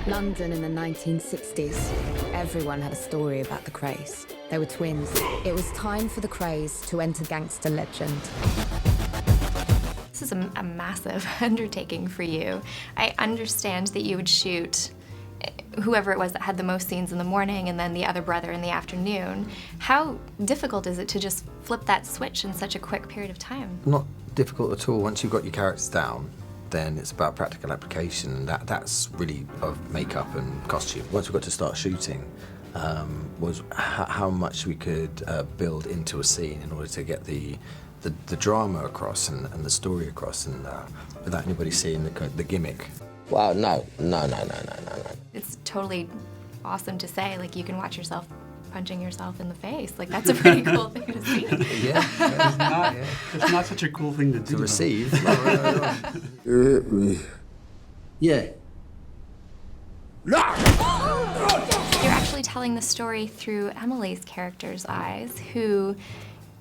London in the 1960s. Everyone had a story about the Krays. They were twins. It was time for the Krays to enter gangster legend. This is a massive undertaking for you. I understand that you would shoot whoever it was that had the most scenes in the morning and then the other brother in the afternoon. How difficult is it to just flip that switch in such a quick period of time? Not difficult at all. Once you've got your characters down, then it's about practical application. That's really of makeup and costume. Once we got to start shooting, was how much we could build into a scene in order to get the drama across and the story across, and without anybody seeing the gimmick. Wow, no. It's totally awesome to say, like, you can watch yourself punching yourself in the face. Like, that's a pretty cool thing to see. Yeah. It's not such a cool thing to do. To receive. You hit me. Yeah. You're actually telling the story through Emily's character's eyes, who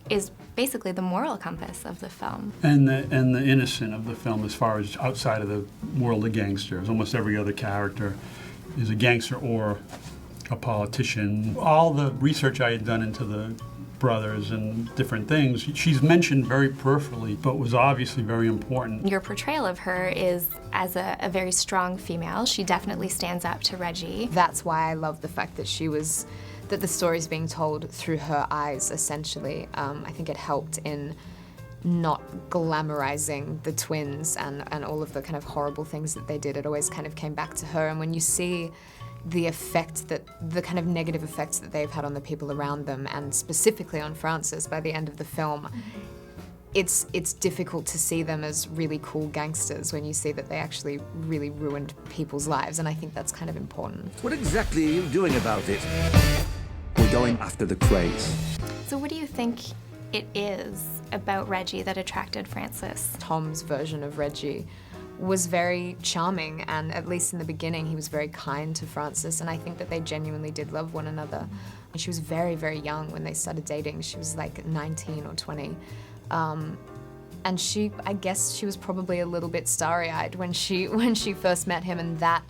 is basically the moral compass of the film. And the innocent of the film, as far as outside of the world of gangsters. Almost every other character is a gangster or a politician. All the research I had done into the brothers and different things, she's mentioned very peripherally, but was obviously very important. Your portrayal of her is as a very strong female. She definitely stands up to Reggie. That's why I love the fact that that the story's being told through her eyes, essentially. I think it helped in not glamorizing the twins and all of the kind of horrible things that they did. It always kind of came back to her, and when you see the kind of negative effects that they've had on the people around them, and specifically on Frances by the end of the film, it's difficult to see them as really cool gangsters when you see that they actually really ruined people's lives, and I think that's kind of important. What exactly are you doing about it? We're going after the Krays. So what do you think it is about Reggie that attracted Frances? Tom's version of Reggie was very charming, and at least in the beginning he was very kind to Frances, and I think that they genuinely did love one another. And she was very, very young when they started dating. She was like 19 or 20. And I guess she was probably a little bit starry-eyed when she first met him, and that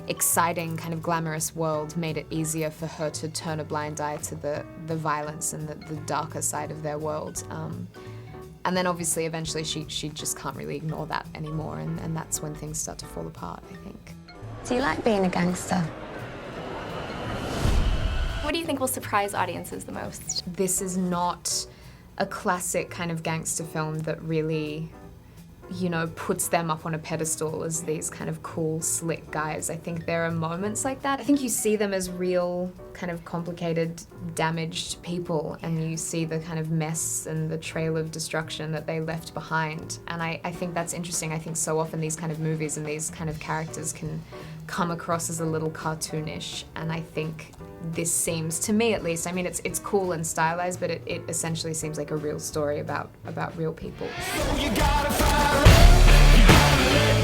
exciting kind of glamorous world made it easier for her to turn a blind eye to the violence and the darker side of their world. And then obviously eventually she just can't really ignore that anymore, and that's when things start to fall apart, I think. Do you like being a gangster? What do you think will surprise audiences the most? This is not a classic kind of gangster film that really, you know, puts them up on a pedestal as these kind of cool, slick guys. I think there are moments like that. I think you see them as real, kind of complicated, damaged people, and you see the kind of mess and the trail of destruction that they left behind. And I think that's interesting. I think so often these kind of movies and these kind of characters can come across as a little cartoonish, and I think this seems, to me at least, I mean, it's cool and stylized, but it essentially seems like a real story about real people. You gotta fire up, you gotta let